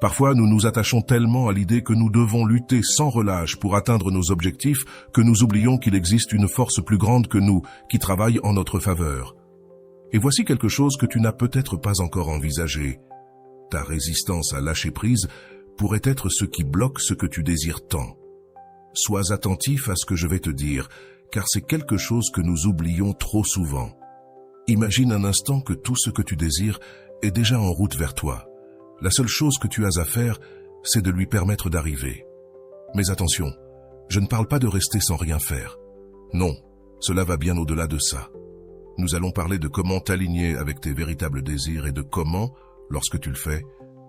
Parfois, nous nous attachons tellement à l'idée que nous devons lutter sans relâche pour atteindre nos objectifs que nous oublions qu'il existe une force plus grande que nous qui travaille en notre faveur. Et voici quelque chose que tu n'as peut-être pas encore envisagé. Ta résistance à lâcher prise pourrait être ce qui bloque ce que tu désires tant. Sois attentif à ce que je vais te dire, car c'est quelque chose que nous oublions trop souvent. Imagine un instant que tout ce que tu désires est déjà en route vers toi. La seule chose que tu as à faire, c'est de lui permettre d'arriver. Mais attention, je ne parle pas de rester sans rien faire. Non, cela va bien au-delà de ça. Nous allons parler de comment t'aligner avec tes véritables désirs et de comment, lorsque tu le fais,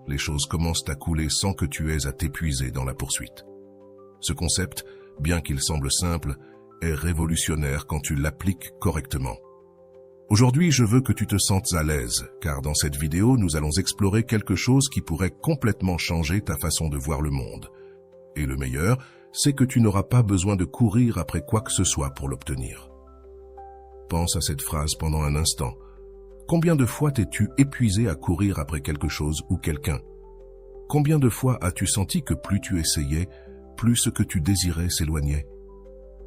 les choses commencent à couler sans que tu aies à t'épuiser dans la poursuite. Ce concept, bien qu'il semble simple, est révolutionnaire quand tu l'appliques correctement. Aujourd'hui, je veux que tu te sentes à l'aise, car dans cette vidéo, nous allons explorer quelque chose qui pourrait complètement changer ta façon de voir le monde. Et le meilleur, c'est que tu n'auras pas besoin de courir après quoi que ce soit pour l'obtenir. Pense à cette phrase pendant un instant. Combien de fois t'es-tu épuisé à courir après quelque chose ou quelqu'un? Combien de fois as-tu senti que plus tu essayais, plus ce que tu désirais s'éloignait?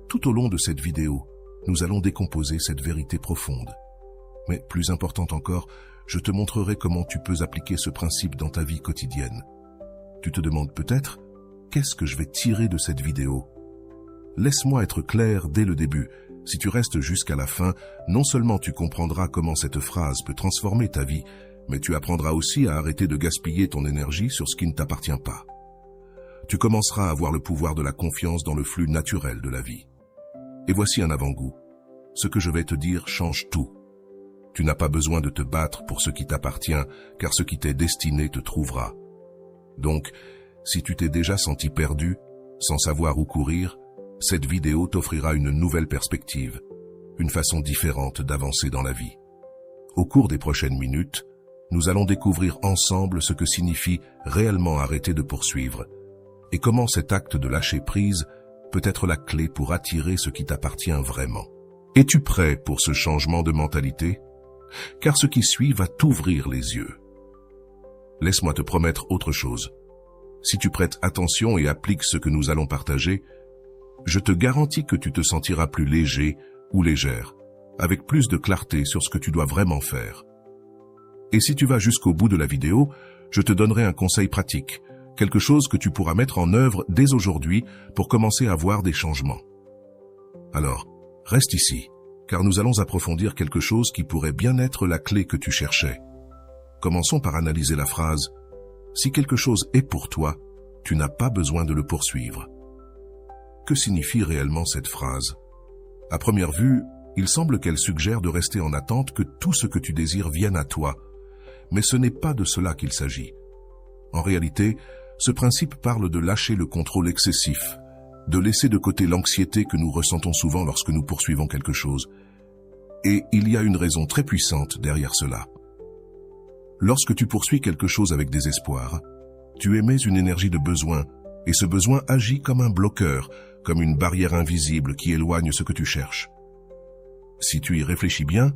Tout au long de cette vidéo, nous allons décomposer cette vérité profonde. Mais plus important encore, je te montrerai comment tu peux appliquer ce principe dans ta vie quotidienne. Tu te demandes peut-être, qu'est-ce que je vais tirer de cette vidéo? Laisse-moi être clair dès le début. Si tu restes jusqu'à la fin, non seulement tu comprendras comment cette phrase peut transformer ta vie, mais tu apprendras aussi à arrêter de gaspiller ton énergie sur ce qui ne t'appartient pas. Tu commenceras à avoir le pouvoir de la confiance dans le flux naturel de la vie. Et voici un avant-goût. Ce que je vais te dire change tout. Tu n'as pas besoin de te battre pour ce qui t'appartient, car ce qui t'est destiné te trouvera. Donc, si tu t'es déjà senti perdu, sans savoir où courir, cette vidéo t'offrira une nouvelle perspective, une façon différente d'avancer dans la vie. Au cours des prochaines minutes, nous allons découvrir ensemble ce que signifie réellement arrêter de poursuivre et comment cet acte de lâcher prise peut être la clé pour attirer ce qui t'appartient vraiment. Es-tu prêt pour ce changement de mentalité? Car ce qui suit va t'ouvrir les yeux. Laisse-moi te promettre autre chose. Si tu prêtes attention et appliques ce que nous allons partager, je te garantis que tu te sentiras plus léger ou légère, avec plus de clarté sur ce que tu dois vraiment faire. Et si tu vas jusqu'au bout de la vidéo, je te donnerai un conseil pratique, quelque chose que tu pourras mettre en œuvre dès aujourd'hui pour commencer à voir des changements. Alors, reste ici, car nous allons approfondir quelque chose qui pourrait bien être la clé que tu cherchais. Commençons par analyser la phrase « Si quelque chose est pour toi, tu n'as pas besoin de le poursuivre ». Que signifie réellement cette phrase? À première vue, il semble qu'elle suggère de rester en attente que tout ce que tu désires vienne à toi, mais ce n'est pas de cela qu'il s'agit. En réalité, ce principe parle de lâcher le contrôle excessif, de laisser de côté l'anxiété que nous ressentons souvent lorsque nous poursuivons quelque chose. Et il y a une raison très puissante derrière cela. Lorsque tu poursuis quelque chose avec désespoir, tu émets une énergie de besoin, et ce besoin agit comme un bloqueur, comme une barrière invisible qui éloigne ce que tu cherches. Si tu y réfléchis bien,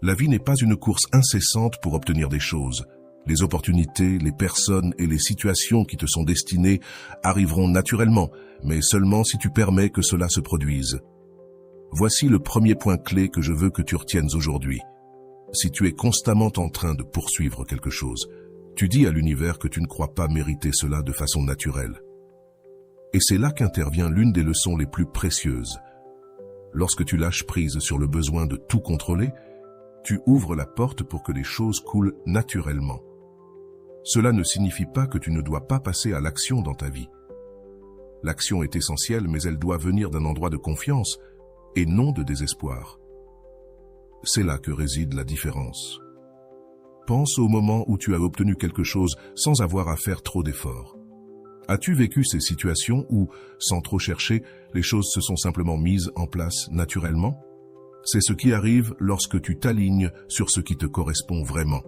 la vie n'est pas une course incessante pour obtenir des choses. Les opportunités, les personnes et les situations qui te sont destinées arriveront naturellement, mais seulement si tu permets que cela se produise. Voici le premier point clé que je veux que tu retiennes aujourd'hui. Si tu es constamment en train de poursuivre quelque chose, tu dis à l'univers que tu ne crois pas mériter cela de façon naturelle. Et c'est là qu'intervient l'une des leçons les plus précieuses. Lorsque tu lâches prise sur le besoin de tout contrôler, tu ouvres la porte pour que les choses coulent naturellement. Cela ne signifie pas que tu ne dois pas passer à l'action dans ta vie. L'action est essentielle, mais elle doit venir d'un endroit de confiance et non de désespoir. C'est là que réside la différence. Pense au moment où tu as obtenu quelque chose sans avoir à faire trop d'efforts. As-tu vécu ces situations où, sans trop chercher, les choses se sont simplement mises en place naturellement? C'est ce qui arrive lorsque tu t'alignes sur ce qui te correspond vraiment.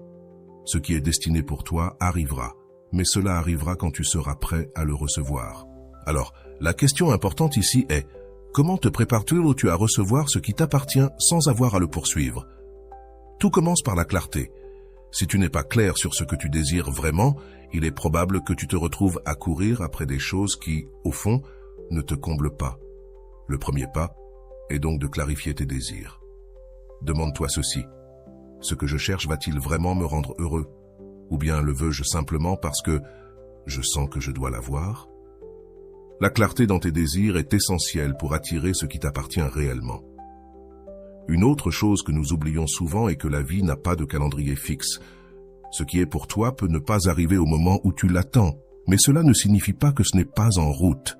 Ce qui est destiné pour toi arrivera, mais cela arrivera quand tu seras prêt à le recevoir. Alors, la question importante ici est, comment te prépares-tu à recevoir ce qui t'appartient sans avoir à le poursuivre? Tout commence par la clarté. Si tu n'es pas clair sur ce que tu désires vraiment, il est probable que tu te retrouves à courir après des choses qui, au fond, ne te comblent pas. Le premier pas est donc de clarifier tes désirs. Demande-toi ceci. Ce que je cherche va-t-il vraiment me rendre heureux? Ou bien le veux-je simplement parce que je sens que je dois l'avoir? La clarté dans tes désirs est essentielle pour attirer ce qui t'appartient réellement. Une autre chose que nous oublions souvent est que la vie n'a pas de calendrier fixe. Ce qui est pour toi peut ne pas arriver au moment où tu l'attends, mais cela ne signifie pas que ce n'est pas en route.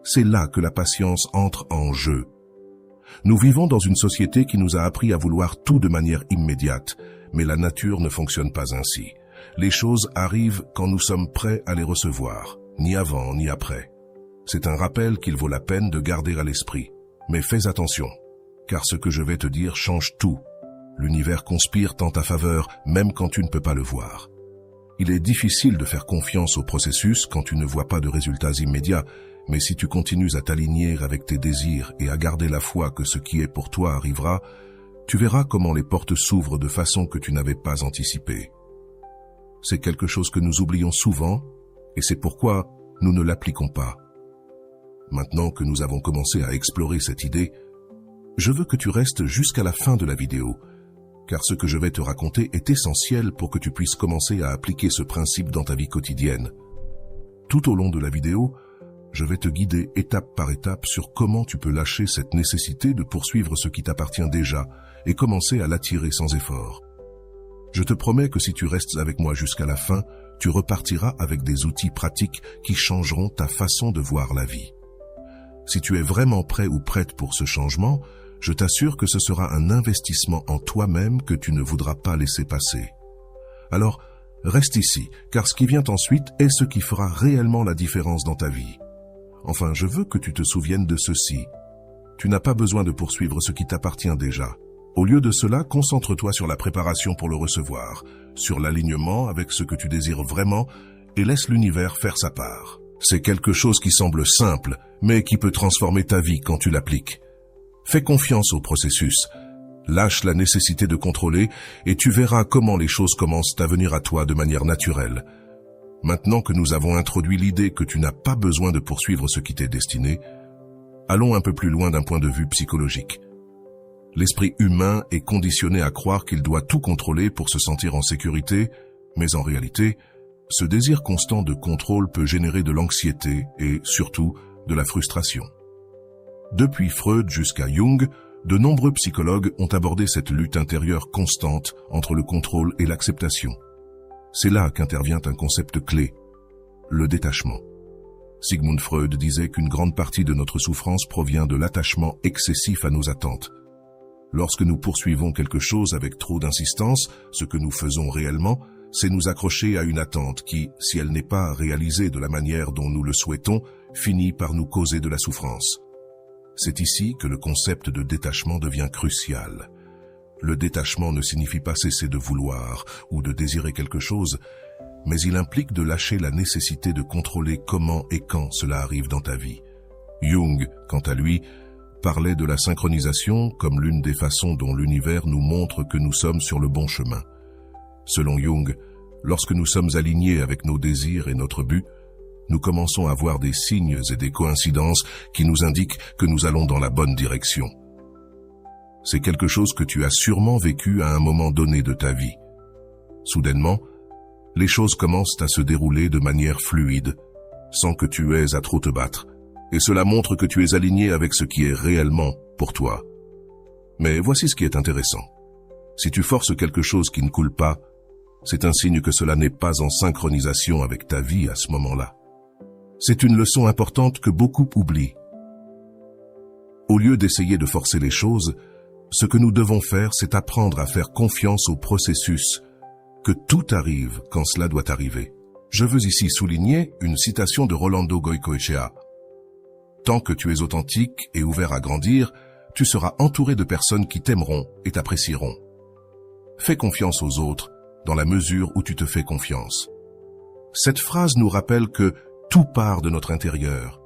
C'est là que la patience entre en jeu. Nous vivons dans une société qui nous a appris à vouloir tout de manière immédiate, mais la nature ne fonctionne pas ainsi. Les choses arrivent quand nous sommes prêts à les recevoir, ni avant ni après. C'est un rappel qu'il vaut la peine de garder à l'esprit. Mais fais attention, car ce que je vais te dire change tout. L'univers conspire en ta faveur, même quand tu ne peux pas le voir. Il est difficile de faire confiance au processus quand tu ne vois pas de résultats immédiats, mais si tu continues à t'aligner avec tes désirs et à garder la foi que ce qui est pour toi arrivera, tu verras comment les portes s'ouvrent de façon que tu n'avais pas anticipée. C'est quelque chose que nous oublions souvent, et c'est pourquoi nous ne l'appliquons pas. Maintenant que nous avons commencé à explorer cette idée, je veux que tu restes jusqu'à la fin de la vidéo, car ce que je vais te raconter est essentiel pour que tu puisses commencer à appliquer ce principe dans ta vie quotidienne. Tout au long de la vidéo, je vais te guider étape par étape sur comment tu peux lâcher cette nécessité de poursuivre ce qui t'appartient déjà et commencer à l'attirer sans effort. Je te promets que si tu restes avec moi jusqu'à la fin, tu repartiras avec des outils pratiques qui changeront ta façon de voir la vie. Si tu es vraiment prêt ou prête pour ce changement, je t'assure que ce sera un investissement en toi-même que tu ne voudras pas laisser passer. Alors, reste ici, car ce qui vient ensuite est ce qui fera réellement la différence dans ta vie. Enfin, je veux que tu te souviennes de ceci. Tu n'as pas besoin de poursuivre ce qui t'appartient déjà. Au lieu de cela, concentre-toi sur la préparation pour le recevoir, sur l'alignement avec ce que tu désires vraiment et laisse l'univers faire sa part. C'est quelque chose qui semble simple, mais qui peut transformer ta vie quand tu l'appliques. Fais confiance au processus. Lâche la nécessité de contrôler et tu verras comment les choses commencent à venir à toi de manière naturelle. Maintenant que nous avons introduit l'idée que tu n'as pas besoin de poursuivre ce qui t'est destiné, allons un peu plus loin d'un point de vue psychologique. L'esprit humain est conditionné à croire qu'il doit tout contrôler pour se sentir en sécurité, mais en réalité, ce désir constant de contrôle peut générer de l'anxiété et, surtout, de la frustration. Depuis Freud jusqu'à Jung, de nombreux psychologues ont abordé cette lutte intérieure constante entre le contrôle et l'acceptation. C'est là qu'intervient un concept clé, le détachement. Sigmund Freud disait qu'une grande partie de notre souffrance provient de l'attachement excessif à nos attentes. Lorsque nous poursuivons quelque chose avec trop d'insistance, ce que nous faisons réellement, c'est nous accrocher à une attente qui, si elle n'est pas réalisée de la manière dont nous le souhaitons, finit par nous causer de la souffrance. C'est ici que le concept de détachement devient crucial. Le détachement ne signifie pas cesser de vouloir ou de désirer quelque chose, mais il implique de lâcher la nécessité de contrôler comment et quand cela arrive dans ta vie. Jung, quant à lui, parlait de la synchronisation comme l'une des façons dont l'univers nous montre que nous sommes sur le bon chemin. Selon Jung, lorsque nous sommes alignés avec nos désirs et notre but, nous commençons à voir des signes et des coïncidences qui nous indiquent que nous allons dans la bonne direction. C'est quelque chose que tu as sûrement vécu à un moment donné de ta vie. Soudainement, les choses commencent à se dérouler de manière fluide, sans que tu aies à trop te battre, et cela montre que tu es aligné avec ce qui est réellement pour toi. Mais voici ce qui est intéressant. Si tu forces quelque chose qui ne coule pas, c'est un signe que cela n'est pas en synchronisation avec ta vie à ce moment-là. C'est une leçon importante que beaucoup oublient. Au lieu d'essayer de forcer les choses, ce que nous devons faire, c'est apprendre à faire confiance au processus, que tout arrive quand cela doit arriver. Je veux ici souligner une citation de Rolando Goicoechea. Tant que tu es authentique et ouvert à grandir, tu seras entouré de personnes qui t'aimeront et t'apprécieront. Fais confiance aux autres dans la mesure où tu te fais confiance. Cette phrase nous rappelle que tout part de notre intérieur.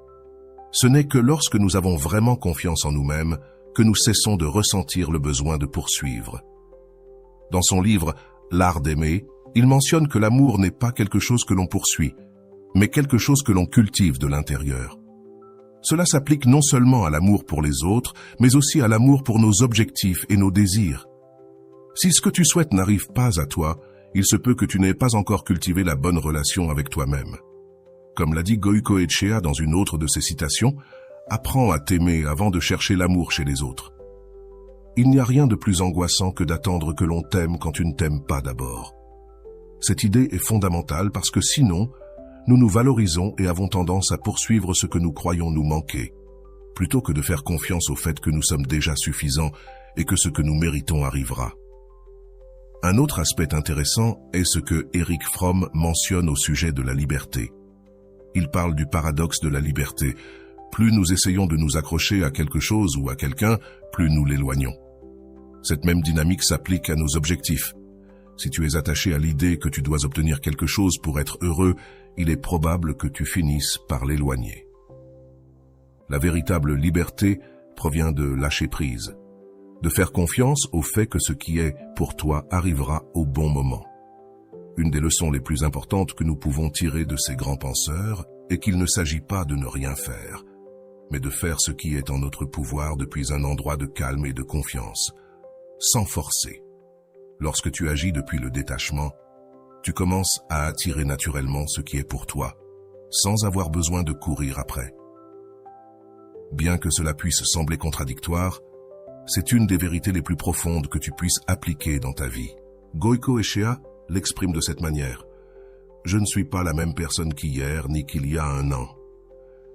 Ce n'est que lorsque nous avons vraiment confiance en nous-mêmes que nous cessons de ressentir le besoin de poursuivre. Dans son livre « L'art d'aimer », Il mentionne que l'amour n'est pas quelque chose que l'on poursuit, mais quelque chose que l'on cultive de l'intérieur. Cela s'applique non seulement à l'amour pour les autres, mais aussi à l'amour pour nos objectifs et nos désirs. Si ce que tu souhaites n'arrive pas à toi, il se peut que tu n'aies pas encore cultivé la bonne relation avec toi-même. Comme l'a dit Goiko Echea dans une autre de ses citations, « Apprends à t'aimer avant de chercher l'amour chez les autres. » Il n'y a rien de plus angoissant que d'attendre que l'on t'aime quand tu ne t'aimes pas d'abord. Cette idée est fondamentale parce que sinon, nous nous valorisons et avons tendance à poursuivre ce que nous croyons nous manquer, plutôt que de faire confiance au fait que nous sommes déjà suffisants et que ce que nous méritons arrivera. Un autre aspect intéressant est ce que Erich Fromm mentionne au sujet de la liberté. Il parle du paradoxe de la liberté. Plus nous essayons de nous accrocher à quelque chose ou à quelqu'un, plus nous l'éloignons. Cette même dynamique s'applique à nos objectifs. Si tu es attaché à l'idée que tu dois obtenir quelque chose pour être heureux, il est probable que tu finisses par l'éloigner. La véritable liberté provient de lâcher prise, de faire confiance au fait que ce qui est pour toi arrivera au bon moment. Une des leçons les plus importantes que nous pouvons tirer de ces grands penseurs est qu'il ne s'agit pas de ne rien faire, mais de faire ce qui est en notre pouvoir depuis un endroit de calme et de confiance, sans forcer. Lorsque tu agis depuis le détachement, tu commences à attirer naturellement ce qui est pour toi, sans avoir besoin de courir après. Bien que cela puisse sembler contradictoire, c'est une des vérités les plus profondes que tu puisses appliquer dans ta vie. Goiko Echea l'exprime de cette manière. « Je ne suis pas la même personne qu'hier ni qu'il y a un an.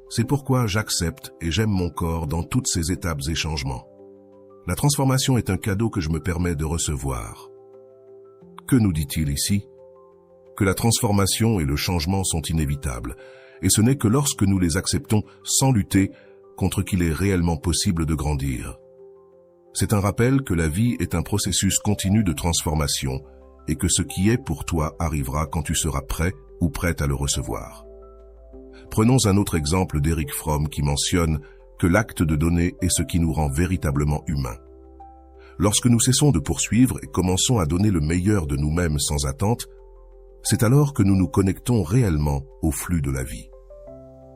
C'est pourquoi j'accepte et j'aime mon corps dans toutes ses étapes et changements. La transformation est un cadeau que je me permets de recevoir. » Que nous dit-il ici? Que la transformation et le changement sont inévitables, et ce n'est que lorsque nous les acceptons sans lutter contre qu'il est réellement possible de grandir. C'est un rappel que la vie est un processus continu de transformation et que ce qui est pour toi arrivera quand tu seras prêt ou prête à le recevoir. Prenons un autre exemple d'Erich Fromm qui mentionne que l'acte de donner est ce qui nous rend véritablement humains. Lorsque nous cessons de poursuivre et commençons à donner le meilleur de nous-mêmes sans attente, c'est alors que nous nous connectons réellement au flux de la vie.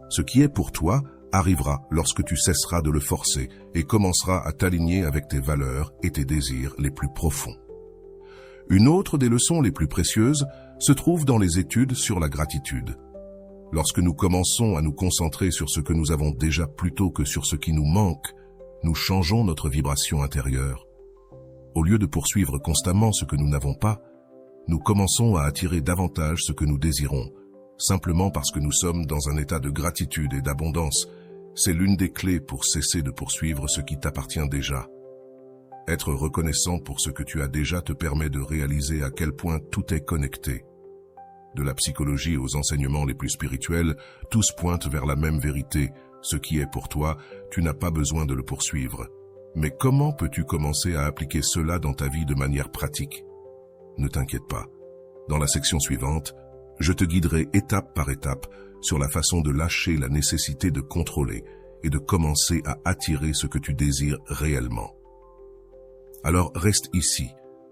Ce qui est pour toi arrivera lorsque tu cesseras de le forcer et commenceras à t'aligner avec tes valeurs et tes désirs les plus profonds. Une autre des leçons les plus précieuses se trouve dans les études sur la gratitude. Lorsque nous commençons à nous concentrer sur ce que nous avons déjà plutôt que sur ce qui nous manque, nous changeons notre vibration intérieure. Au lieu de poursuivre constamment ce que nous n'avons pas, nous commençons à attirer davantage ce que nous désirons, simplement parce que nous sommes dans un état de gratitude et d'abondance. C'est l'une des clés pour cesser de poursuivre ce qui t'appartient déjà. Être reconnaissant pour ce que tu as déjà te permet de réaliser à quel point tout est connecté. De la psychologie aux enseignements les plus spirituels, tous pointent vers la même vérité. Ce qui est pour toi, tu n'as pas besoin de le poursuivre. Mais comment peux-tu commencer à appliquer cela dans ta vie de manière pratique? Ne t'inquiète pas. Dans la section suivante, je te guiderai étape par étape sur la façon de lâcher la nécessité de contrôler et de commencer à attirer ce que tu désires réellement. Alors reste ici,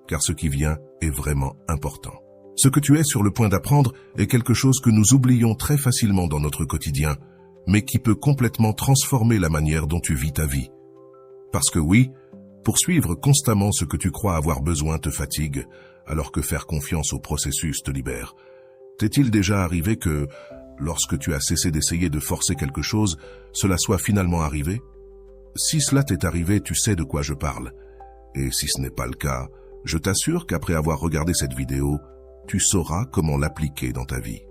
car ce qui vient est vraiment important. Ce que tu es sur le point d'apprendre est quelque chose que nous oublions très facilement dans notre quotidien, mais qui peut complètement transformer la manière dont tu vis ta vie. Parce que oui, poursuivre constamment ce que tu crois avoir besoin te fatigue, alors que faire confiance au processus te libère. T'est-il déjà arrivé que, lorsque tu as cessé d'essayer de forcer quelque chose, cela soit finalement arrivé? Si cela t'est arrivé, tu sais de quoi je parle. Et si ce n'est pas le cas, je t'assure qu'après avoir regardé cette vidéo, tu sauras comment l'appliquer dans ta vie.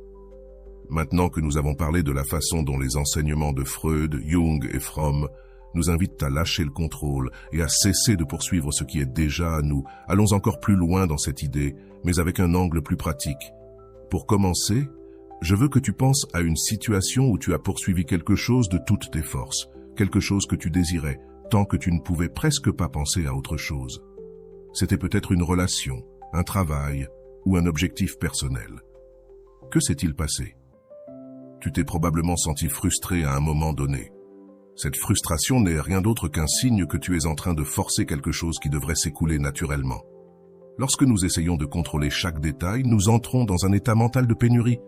Maintenant que nous avons parlé de la façon dont les enseignements de Freud, Jung et Fromm nous invitent à lâcher le contrôle et à cesser de poursuivre ce qui est déjà à nous, allons encore plus loin dans cette idée, mais avec un angle plus pratique. Pour commencer, je veux que tu penses à une situation où tu as poursuivi quelque chose de toutes tes forces, quelque chose que tu désirais, tant que tu ne pouvais presque pas penser à autre chose. C'était peut-être une relation, un travail ou un objectif personnel. Que s'est-il passé? Tu t'es probablement senti frustré à un moment donné. Cette frustration n'est rien d'autre qu'un signe que tu es en train de forcer quelque chose qui devrait s'écouler naturellement. Lorsque nous essayons de contrôler chaque détail, nous entrons dans un état mental de pénurie.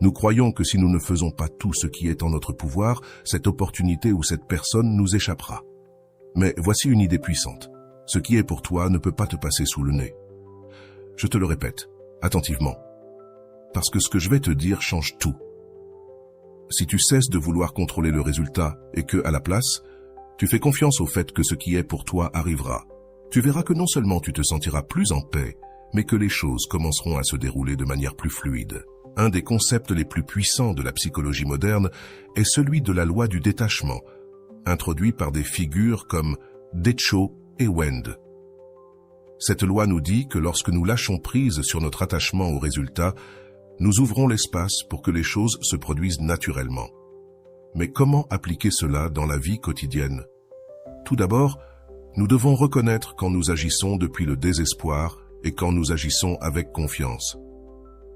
Nous croyons que si nous ne faisons pas tout ce qui est en notre pouvoir, cette opportunité ou cette personne nous échappera. Mais voici une idée puissante. Ce qui est pour toi ne peut pas te passer sous le nez. Je te le répète, attentivement. Parce que ce que je vais te dire change tout. Si tu cesses de vouloir contrôler le résultat et que, à la place, tu fais confiance au fait que ce qui est pour toi arrivera, tu verras que non seulement tu te sentiras plus en paix, mais que les choses commenceront à se dérouler de manière plus fluide. Un des concepts les plus puissants de la psychologie moderne est celui de la loi du détachement, introduit par des figures comme Decho et Wend. Cette loi nous dit que lorsque nous lâchons prise sur notre attachement au résultat, nous ouvrons l'espace pour que les choses se produisent naturellement. Mais comment appliquer cela dans la vie quotidienne? Tout d'abord, nous devons reconnaître quand nous agissons depuis le désespoir et quand nous agissons avec confiance.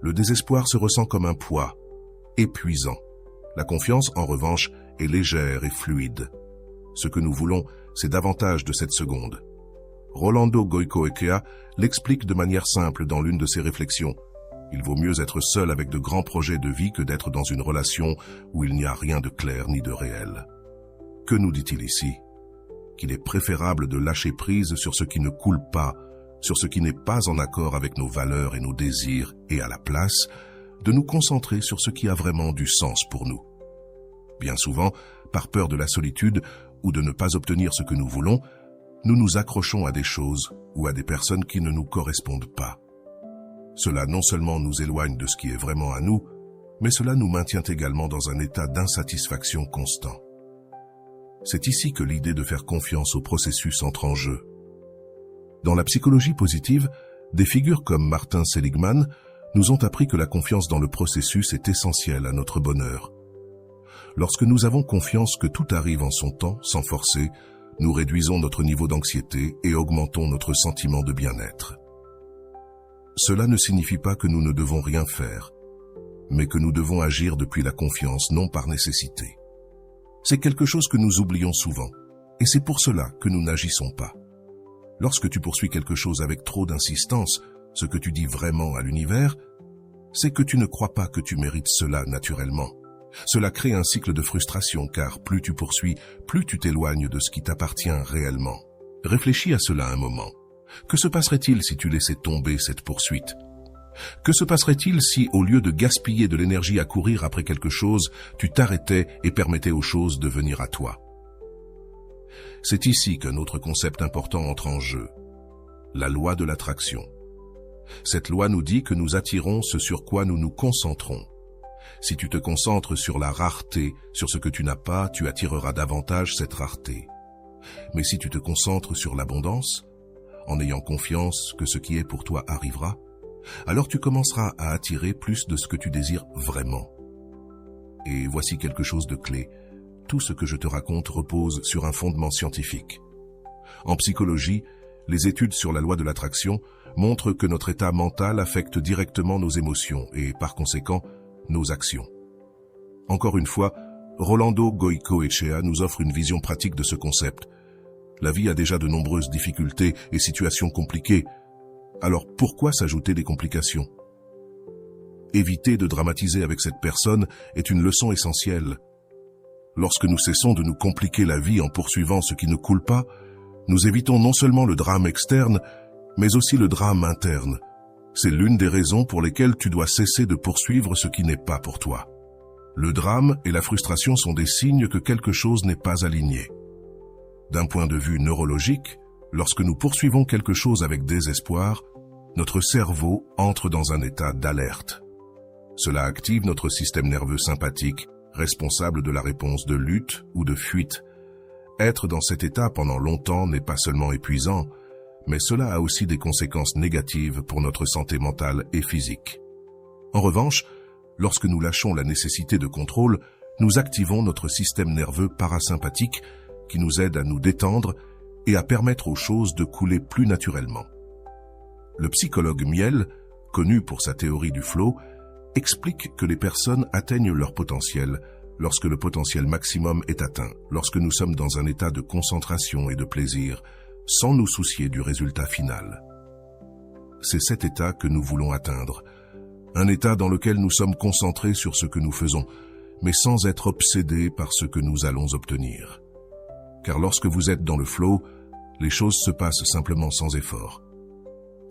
Le désespoir se ressent comme un poids, épuisant. La confiance, en revanche, est légère et fluide. Ce que nous voulons, c'est davantage de cette seconde. Rolando Goicoechea l'explique de manière simple dans l'une de ses réflexions. Il vaut mieux être seul avec de grands projets de vie que d'être dans une relation où il n'y a rien de clair ni de réel. Que nous dit-il ici? Qu'il est préférable de lâcher prise sur ce qui ne coule pas, sur ce qui n'est pas en accord avec nos valeurs et nos désirs, et à la place, de nous concentrer sur ce qui a vraiment du sens pour nous. Bien souvent, par peur de la solitude ou de ne pas obtenir ce que nous voulons, nous nous accrochons à des choses ou à des personnes qui ne nous correspondent pas. Cela non seulement nous éloigne de ce qui est vraiment à nous, mais cela nous maintient également dans un état d'insatisfaction constant. C'est ici que l'idée de faire confiance au processus entre en jeu. Dans la psychologie positive, des figures comme Martin Seligman nous ont appris que la confiance dans le processus est essentielle à notre bonheur. Lorsque nous avons confiance que tout arrive en son temps, sans forcer, nous réduisons notre niveau d'anxiété et augmentons notre sentiment de bien-être. Cela ne signifie pas que nous ne devons rien faire, mais que nous devons agir depuis la confiance, non par nécessité. C'est quelque chose que nous oublions souvent, et c'est pour cela que nous n'agissons pas. Lorsque tu poursuis quelque chose avec trop d'insistance, ce que tu dis vraiment à l'univers, c'est que tu ne crois pas que tu mérites cela naturellement. Cela crée un cycle de frustration, car plus tu poursuis, plus tu t'éloignes de ce qui t'appartient réellement. Réfléchis à cela un moment. Que se passerait-il si tu laissais tomber cette poursuite? Que se passerait-il si, au lieu de gaspiller de l'énergie à courir après quelque chose, tu t'arrêtais et permettais aux choses de venir à toi? C'est ici qu'un autre concept important entre en jeu, la loi de l'attraction. Cette loi nous dit que nous attirons ce sur quoi nous nous concentrons. Si tu te concentres sur la rareté, sur ce que tu n'as pas, tu attireras davantage cette rareté. Mais si tu te concentres sur l'abondance, en ayant confiance que ce qui est pour toi arrivera, alors tu commenceras à attirer plus de ce que tu désires vraiment. Et voici quelque chose de clé. Tout ce que je te raconte repose sur un fondement scientifique. En psychologie, les études sur la loi de l'attraction montrent que notre état mental affecte directement nos émotions et, par conséquent, nos actions. Encore une fois, Rolando Goicoechea nous offre une vision pratique de ce concept. La vie a déjà de nombreuses difficultés et situations compliquées. Alors pourquoi s'ajouter des complications? Éviter de dramatiser avec cette personne est une leçon essentielle. Lorsque nous cessons de nous compliquer la vie en poursuivant ce qui ne coule pas, nous évitons non seulement le drame externe, mais aussi le drame interne. C'est l'une des raisons pour lesquelles tu dois cesser de poursuivre ce qui n'est pas pour toi. Le drame et la frustration sont des signes que quelque chose n'est pas aligné. D'un point de vue neurologique, lorsque nous poursuivons quelque chose avec désespoir, notre cerveau entre dans un état d'alerte. Cela active notre système nerveux sympathique, responsable de la réponse de lutte ou de fuite. Être dans cet état pendant longtemps n'est pas seulement épuisant, mais cela a aussi des conséquences négatives pour notre santé mentale et physique. En revanche, lorsque nous lâchons la nécessité de contrôle, nous activons notre système nerveux parasympathique qui nous aide à nous détendre et à permettre aux choses de couler plus naturellement. Le psychologue Miel, connu pour sa théorie du flow, explique que les personnes atteignent leur potentiel lorsque le potentiel maximum est atteint, lorsque nous sommes dans un état de concentration et de plaisir, sans nous soucier du résultat final. c'est cet état que nous voulons atteindre. Un état dans lequel nous sommes concentrés sur ce que nous faisons, mais sans être obsédés par ce que nous allons obtenir. Car lorsque vous êtes dans le flow, les choses se passent simplement sans effort.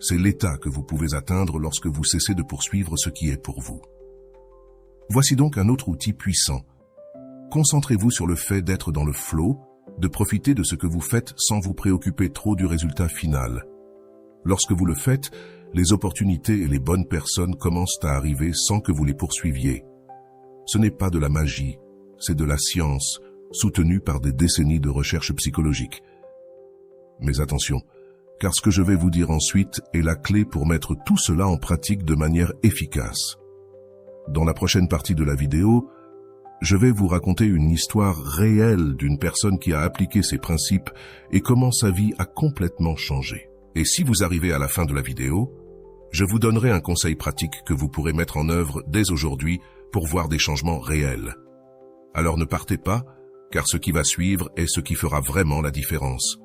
C'est l'état que vous pouvez atteindre lorsque vous cessez de poursuivre ce qui est pour vous. Voici donc un autre outil puissant. Concentrez-vous sur le fait d'être dans le flow, de profiter de ce que vous faites sans vous préoccuper trop du résultat final. Lorsque vous le faites, les opportunités et les bonnes personnes commencent à arriver sans que vous les poursuiviez. Ce n'est pas de la magie, c'est de la science, soutenue par des décennies de recherche psychologique. Mais attention, car ce que je vais vous dire ensuite est la clé pour mettre tout cela en pratique de manière efficace. Dans la prochaine partie de la vidéo, je vais vous raconter une histoire réelle d'une personne qui a appliqué ces principes et comment sa vie a complètement changé. Et si vous arrivez à la fin de la vidéo, je vous donnerai un conseil pratique que vous pourrez mettre en œuvre dès aujourd'hui pour voir des changements réels. Alors ne partez pas, car ce qui va suivre est ce qui fera vraiment la différence.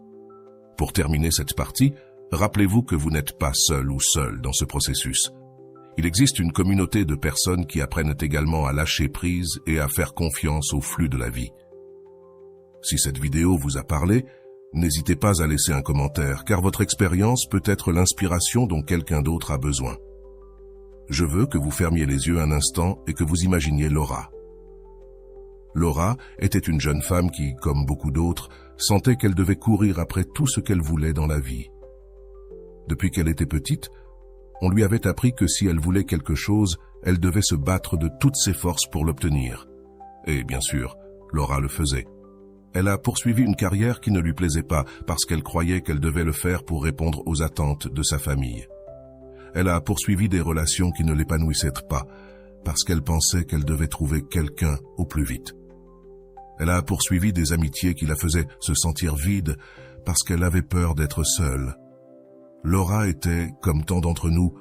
Pour terminer cette partie, rappelez-vous que vous n'êtes pas seul ou seule dans ce processus. Il existe une communauté de personnes qui apprennent également à lâcher prise et à faire confiance au flux de la vie. Si cette vidéo vous a parlé, n'hésitez pas à laisser un commentaire, car votre expérience peut être l'inspiration dont quelqu'un d'autre a besoin. Je veux que vous fermiez les yeux un instant et que vous imaginiez Laura. Laura était une jeune femme qui, comme beaucoup d'autres, sentait qu'elle devait courir après tout ce qu'elle voulait dans la vie. Depuis qu'elle était petite, on lui avait appris que si elle voulait quelque chose, elle devait se battre de toutes ses forces pour l'obtenir. Et bien sûr, Laura le faisait. Elle a poursuivi une carrière qui ne lui plaisait pas parce qu'elle croyait qu'elle devait le faire pour répondre aux attentes de sa famille. Elle a poursuivi des relations qui ne l'épanouissaient pas parce qu'elle pensait qu'elle devait trouver quelqu'un au plus vite. Elle a poursuivi des amitiés qui la faisaient se sentir vide parce qu'elle avait peur d'être seule. Laura était, comme tant d'entre nous,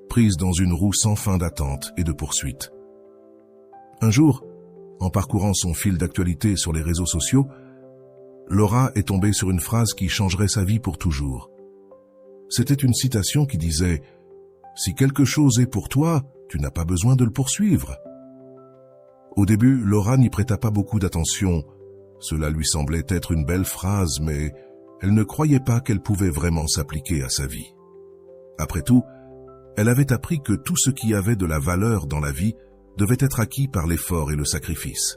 prise dans une roue sans fin d'attente et de poursuite. Un jour, en parcourant son fil d'actualité sur les réseaux sociaux, Laura est tombée sur une phrase qui changerait sa vie pour toujours. C'était une citation qui disait « Si quelque chose est pour toi, tu n'as pas besoin de le poursuivre ». Au début, Laura n'y prêta pas beaucoup d'attention. Cela lui semblait être une belle phrase, mais elle ne croyait pas qu'elle pouvait vraiment s'appliquer à sa vie. Après tout, elle avait appris que tout ce qui avait de la valeur dans la vie devait être acquis par l'effort et le sacrifice.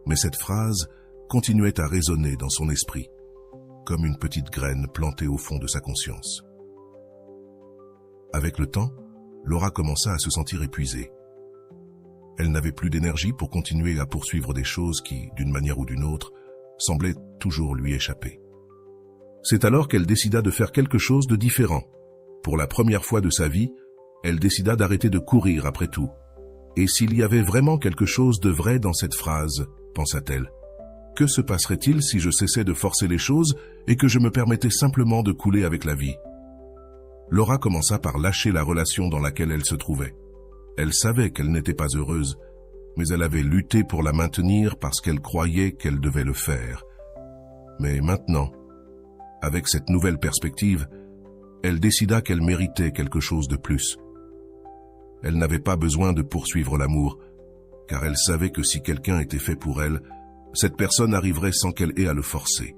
Mais cette phrase continuait à résonner dans son esprit, comme une petite graine plantée au fond de sa conscience. Avec le temps, Laura commença à se sentir épuisée. Elle n'avait plus d'énergie pour continuer à poursuivre des choses qui, d'une manière ou d'une autre, semblaient toujours lui échapper. C'est alors qu'elle décida de faire quelque chose de différent. Pour la première fois de sa vie, elle décida d'arrêter de courir après tout. Et s'il y avait vraiment quelque chose de vrai dans cette phrase, pensa-t-elle, que se passerait-il si je cessais de forcer les choses et que je me permettais simplement de couler avec la vie? Laura commença par lâcher la relation dans laquelle elle se trouvait. Elle savait qu'elle n'était pas heureuse, mais elle avait lutté pour la maintenir parce qu'elle croyait qu'elle devait le faire. Mais maintenant, avec cette nouvelle perspective, elle décida qu'elle méritait quelque chose de plus. Elle n'avait pas besoin de poursuivre l'amour, car elle savait que si quelqu'un était fait pour elle, cette personne arriverait sans qu'elle ait à le forcer.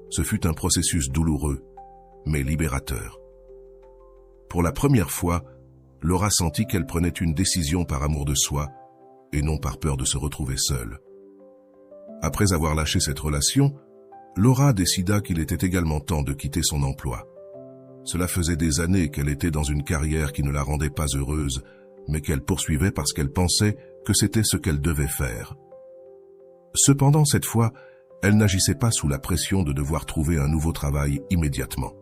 Ce fut un processus douloureux, mais libérateur. Pour la première fois, Laura sentit qu'elle prenait une décision par amour de soi et non par peur de se retrouver seule. Après avoir lâché cette relation, Laura décida qu'il était également temps de quitter son emploi. Cela faisait des années qu'elle était dans une carrière qui ne la rendait pas heureuse, mais qu'elle poursuivait parce qu'elle pensait que c'était ce qu'elle devait faire. Cependant, cette fois, elle n'agissait pas sous la pression de devoir trouver un nouveau travail immédiatement.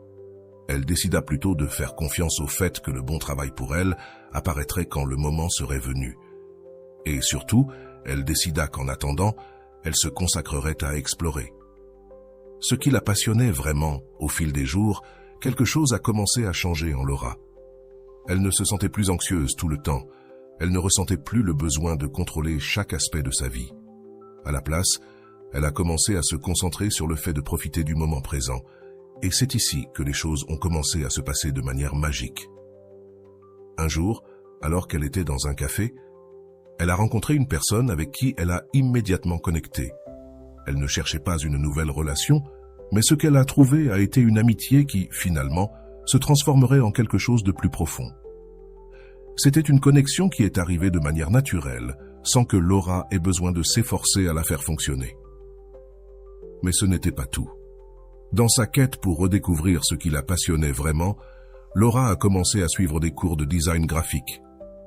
Elle décida plutôt de faire confiance au fait que le bon travail pour elle apparaîtrait quand le moment serait venu. Et surtout, elle décida qu'en attendant, elle se consacrerait à explorer. Ce qui la passionnait vraiment, au fil des jours, quelque chose a commencé à changer en Laura. Elle ne se sentait plus anxieuse tout le temps. Elle ne ressentait plus le besoin de contrôler chaque aspect de sa vie. À la place, elle a commencé à se concentrer sur le fait de profiter du moment présent Et c'est ici que les choses ont commencé à se passer de manière magique. Un jour, alors qu'elle était dans un café, elle a rencontré une personne avec qui elle a immédiatement connecté. Elle ne cherchait pas une nouvelle relation, mais ce qu'elle a trouvé a été une amitié qui, finalement, se transformerait en quelque chose de plus profond. C'était une connexion qui est arrivée de manière naturelle, sans que Laura ait besoin de s'efforcer à la faire fonctionner. Mais ce n'était pas tout. Dans sa quête pour redécouvrir ce qui la passionnait vraiment, Laura a commencé à suivre des cours de design graphique,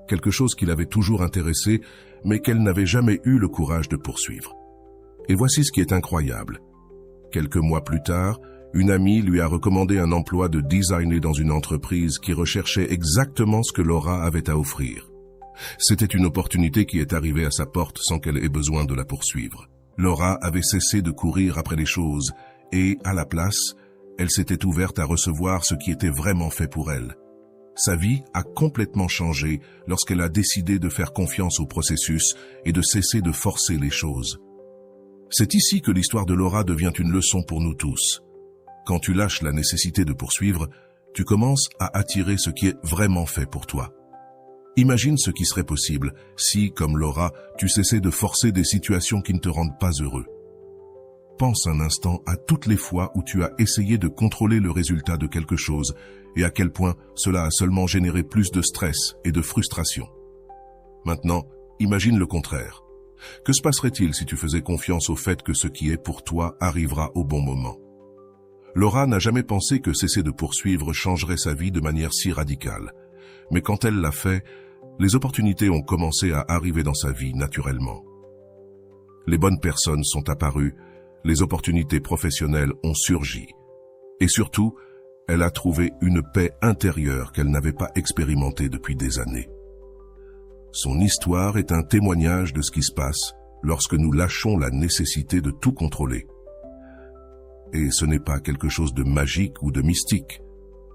quelque chose qui l'avait toujours intéressée, mais qu'elle n'avait jamais eu le courage de poursuivre. Et voici ce qui est incroyable. Quelques mois plus tard, une amie lui a recommandé un emploi de designer dans une entreprise qui recherchait exactement ce que Laura avait à offrir. C'était une opportunité qui est arrivée à sa porte sans qu'elle ait besoin de la poursuivre. Laura avait cessé de courir après les choses et, à la place, elle s'était ouverte à recevoir ce qui était vraiment fait pour elle. Sa vie a complètement changé lorsqu'elle a décidé de faire confiance au processus et de cesser de forcer les choses. C'est ici que l'histoire de Laura devient une leçon pour nous tous. Quand tu lâches la nécessité de poursuivre, tu commences à attirer ce qui est vraiment fait pour toi. Imagine ce qui serait possible si, comme Laura, tu cessais de forcer des situations qui ne te rendent pas heureux. Pense un instant à toutes les fois où tu as essayé de contrôler le résultat de quelque chose et à quel point cela a seulement généré plus de stress et de frustration. Maintenant, imagine le contraire. Que se passerait-il si tu faisais confiance au fait que ce qui est pour toi arrivera au bon moment? Laura n'a jamais pensé que cesser de poursuivre changerait sa vie de manière si radicale. Mais quand elle l'a fait, les opportunités ont commencé à arriver dans sa vie naturellement. Les bonnes personnes sont apparues, les opportunités professionnelles ont surgi. Et surtout, elle a trouvé une paix intérieure qu'elle n'avait pas expérimentée depuis des années. Son histoire est un témoignage de ce qui se passe lorsque nous lâchons la nécessité de tout contrôler. Et ce n'est pas quelque chose de magique ou de mystique.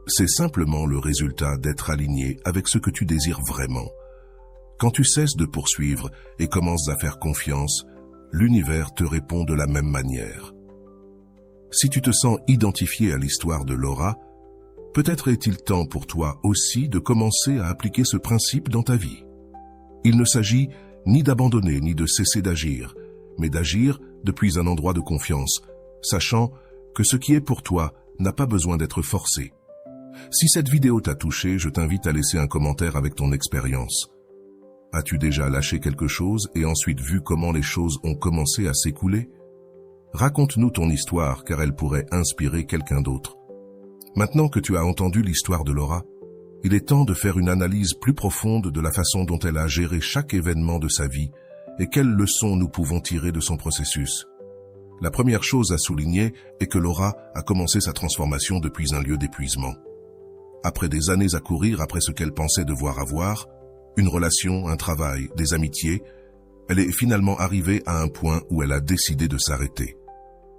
C'est simplement le résultat d'être aligné avec ce que tu désires vraiment. Quand tu cesses de poursuivre et commences à faire confiance, l'univers te répond de la même manière. Si tu te sens identifié à l'histoire de Laura, peut-être est-il temps pour toi aussi de commencer à appliquer ce principe dans ta vie. Il ne s'agit ni d'abandonner ni de cesser d'agir, mais d'agir depuis un endroit de confiance, sachant que ce qui est pour toi n'a pas besoin d'être forcé. Si cette vidéo t'a touché, je t'invite à laisser un commentaire avec ton expérience. As-tu déjà lâché quelque chose et ensuite vu comment les choses ont commencé à s'écouler? Raconte-nous ton histoire car elle pourrait inspirer quelqu'un d'autre. Maintenant que tu as entendu l'histoire de Laura, il est temps de faire une analyse plus profonde de la façon dont elle a géré chaque événement de sa vie et quelles leçons nous pouvons tirer de son processus. La première chose à souligner est que Laura a commencé sa transformation depuis un lieu d'épuisement. Après des années à courir après ce qu'elle pensait devoir avoir, une relation, un travail, des amitiés, elle est finalement arrivée à un point où elle a décidé de s'arrêter.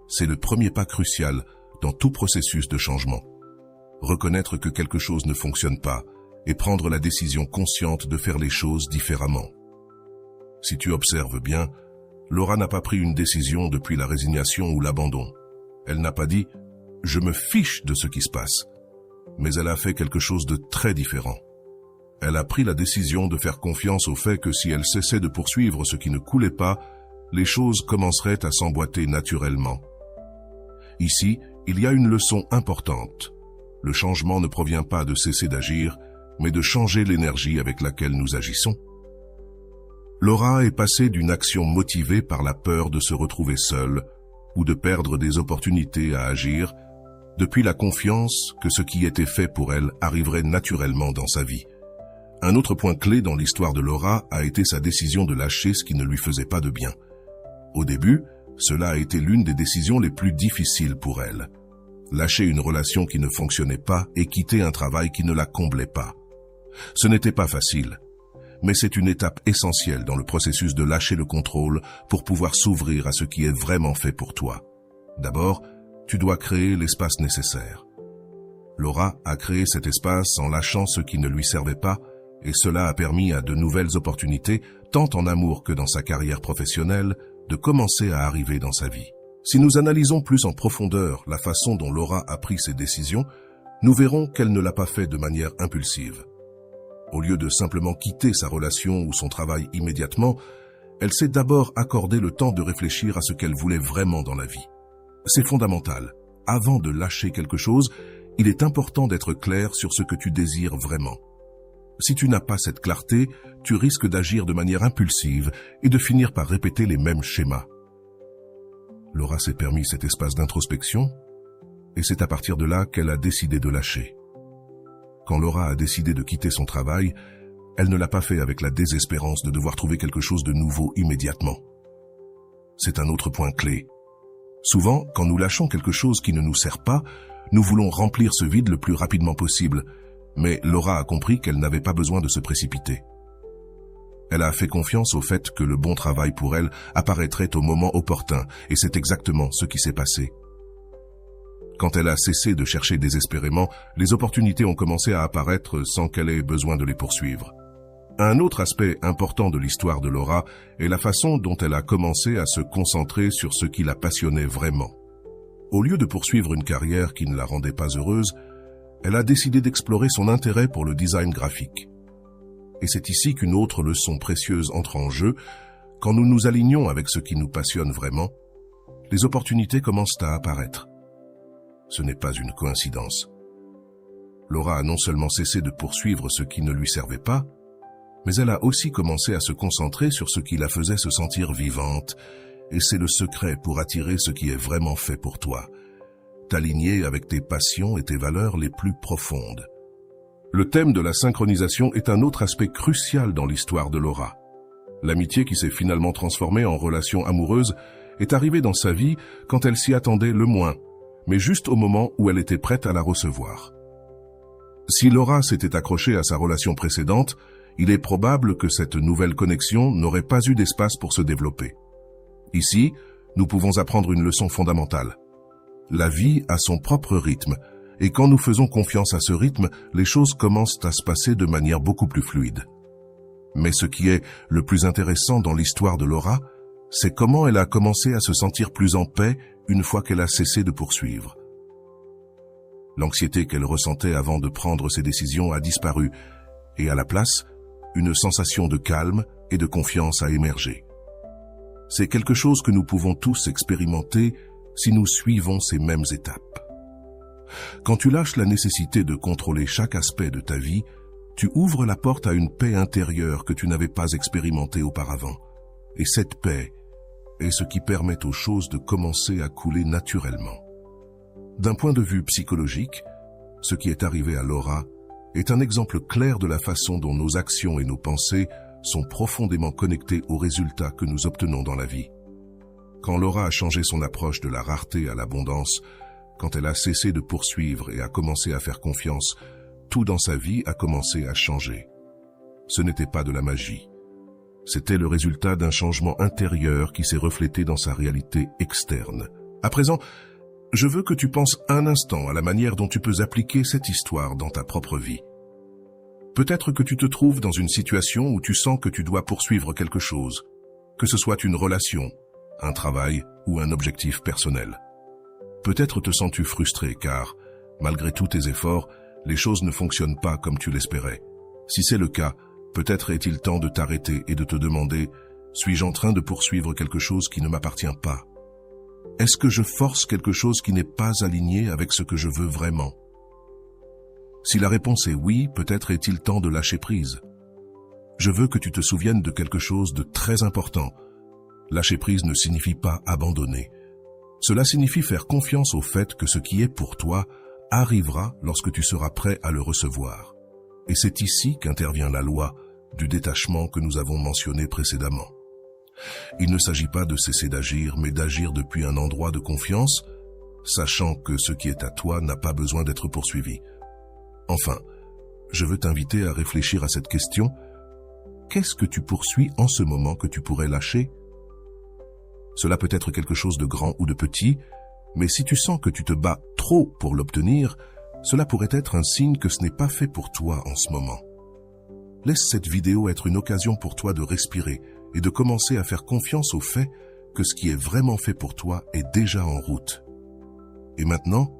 C'est le premier pas crucial dans tout processus de changement. Reconnaître que quelque chose ne fonctionne pas et prendre la décision consciente de faire les choses différemment. Si tu observes bien, Laura n'a pas pris une décision depuis la résignation ou l'abandon. Elle n'a pas dit « je me fiche de ce qui se passe », mais elle a fait quelque chose de très différent. Elle a pris la décision de faire confiance au fait que si elle cessait de poursuivre ce qui ne coulait pas, les choses commenceraient à s'emboîter naturellement. Ici, il y a une leçon importante. Le changement ne provient pas de cesser d'agir, mais de changer l'énergie avec laquelle nous agissons. Laura est passée d'une action motivée par la peur de se retrouver seule ou de perdre des opportunités à agir, depuis la confiance que ce qui était fait pour elle arriverait naturellement dans sa vie. Un autre point clé dans l'histoire de Laura a été sa décision de lâcher ce qui ne lui faisait pas de bien. Au début, cela a été l'une des décisions les plus difficiles pour elle. Lâcher une relation qui ne fonctionnait pas et quitter un travail qui ne la comblait pas. Ce n'était pas facile, mais c'est une étape essentielle dans le processus de lâcher le contrôle pour pouvoir s'ouvrir à ce qui est vraiment fait pour toi. D'abord, tu dois créer l'espace nécessaire. Laura a créé cet espace en lâchant ce qui ne lui servait pas, et cela a permis à de nouvelles opportunités, tant en amour que dans sa carrière professionnelle, de commencer à arriver dans sa vie. Si nous analysons plus en profondeur la façon dont Laura a pris ses décisions, nous verrons qu'elle ne l'a pas fait de manière impulsive. Au lieu de simplement quitter sa relation ou son travail immédiatement, elle s'est d'abord accordé le temps de réfléchir à ce qu'elle voulait vraiment dans la vie. C'est fondamental. Avant de lâcher quelque chose, il est important d'être clair sur ce que tu désires vraiment. Si tu n'as pas cette clarté, tu risques d'agir de manière impulsive et de finir par répéter les mêmes schémas. Laura s'est permis cet espace d'introspection, et c'est à partir de là qu'elle a décidé de lâcher. Quand Laura a décidé de quitter son travail, elle ne l'a pas fait avec la désespérance de devoir trouver quelque chose de nouveau immédiatement. C'est un autre point clé. Souvent, quand nous lâchons quelque chose qui ne nous sert pas, nous voulons remplir ce vide le plus rapidement possible, mais Laura a compris qu'elle n'avait pas besoin de se précipiter. Elle a fait confiance au fait que le bon travail pour elle apparaîtrait au moment opportun, et c'est exactement ce qui s'est passé. Quand elle a cessé de chercher désespérément, les opportunités ont commencé à apparaître sans qu'elle ait besoin de les poursuivre. Un autre aspect important de l'histoire de Laura est la façon dont elle a commencé à se concentrer sur ce qui la passionnait vraiment. Au lieu de poursuivre une carrière qui ne la rendait pas heureuse, elle a décidé d'explorer son intérêt pour le design graphique. Et c'est ici qu'une autre leçon précieuse entre en jeu. Quand nous nous alignons avec ce qui nous passionne vraiment, les opportunités commencent à apparaître. Ce n'est pas une coïncidence. Laura a non seulement cessé de poursuivre ce qui ne lui servait pas, mais elle a aussi commencé à se concentrer sur ce qui la faisait se sentir vivante, et c'est le secret pour attirer ce qui est vraiment fait pour toi, t'aligner avec tes passions et tes valeurs les plus profondes. Le thème de la synchronisation est un autre aspect crucial dans l'histoire de Laura. L'amitié qui s'est finalement transformée en relation amoureuse est arrivée dans sa vie quand elle s'y attendait le moins, mais juste au moment où elle était prête à la recevoir. Si Laura s'était accrochée à sa relation précédente, il est probable que cette nouvelle connexion n'aurait pas eu d'espace pour se développer. Ici, nous pouvons apprendre une leçon fondamentale. La vie a son propre rythme, et quand nous faisons confiance à ce rythme, les choses commencent à se passer de manière beaucoup plus fluide. Mais ce qui est le plus intéressant dans l'histoire de Laura, c'est comment elle a commencé à se sentir plus en paix une fois qu'elle a cessé de poursuivre. L'anxiété qu'elle ressentait avant de prendre ses décisions a disparu, et à la place, une sensation de calme et de confiance a émergé. C'est quelque chose que nous pouvons tous expérimenter si nous suivons ces mêmes étapes. Quand tu lâches la nécessité de contrôler chaque aspect de ta vie, tu ouvres la porte à une paix intérieure que tu n'avais pas expérimentée auparavant. Et cette paix est ce qui permet aux choses de commencer à couler naturellement. D'un point de vue psychologique, ce qui est arrivé à Laura est un exemple clair de la façon dont nos actions et nos pensées sont profondément connectées aux résultats que nous obtenons dans la vie. Quand Laura a changé son approche de la rareté à l'abondance, quand elle a cessé de poursuivre et a commencé à faire confiance, tout dans sa vie a commencé à changer. Ce n'était pas de la magie. C'était le résultat d'un changement intérieur qui s'est reflété dans sa réalité externe. À présent, je veux que tu penses un instant à la manière dont tu peux appliquer cette histoire dans ta propre vie. Peut-être que tu te trouves dans une situation où tu sens que tu dois poursuivre quelque chose, que ce soit une relation, un travail ou un objectif personnel. Peut-être te sens-tu frustré car, malgré tous tes efforts, les choses ne fonctionnent pas comme tu l'espérais. Si c'est le cas, peut-être est-il temps de t'arrêter et de te demander « Suis-je en train de poursuivre quelque chose qui ne m'appartient pas ? Est-ce que je force quelque chose qui n'est pas aligné avec ce que je veux vraiment ?» Si la réponse est oui, peut-être est-il temps de lâcher prise. Je veux que tu te souviennes de quelque chose de très important. Lâcher prise ne signifie pas abandonner. Cela signifie faire confiance au fait que ce qui est pour toi arrivera lorsque tu seras prêt à le recevoir. Et c'est ici qu'intervient la loi du détachement que nous avons mentionné précédemment. Il ne s'agit pas de cesser d'agir, mais d'agir depuis un endroit de confiance, sachant que ce qui est à toi n'a pas besoin d'être poursuivi. Enfin, je veux t'inviter à réfléchir à cette question. Qu'est-ce que tu poursuis en ce moment que tu pourrais lâcher ? Cela peut être quelque chose de grand ou de petit, mais si tu sens que tu te bats trop pour l'obtenir, cela pourrait être un signe que ce n'est pas fait pour toi en ce moment. Laisse cette vidéo être une occasion pour toi de respirer et de commencer à faire confiance au fait que ce qui est vraiment fait pour toi est déjà en route. Et maintenant,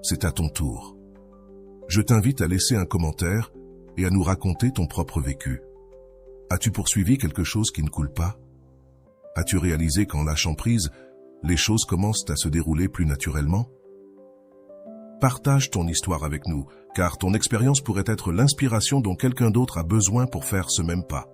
c'est à ton tour. Je t'invite à laisser un commentaire et à nous raconter ton propre vécu. As-tu poursuivi quelque chose qui ne coule pas? As-tu réalisé qu'en lâchant prise, les choses commencent à se dérouler plus naturellement? Partage ton histoire avec nous, car ton expérience pourrait être l'inspiration dont quelqu'un d'autre a besoin pour faire ce même pas.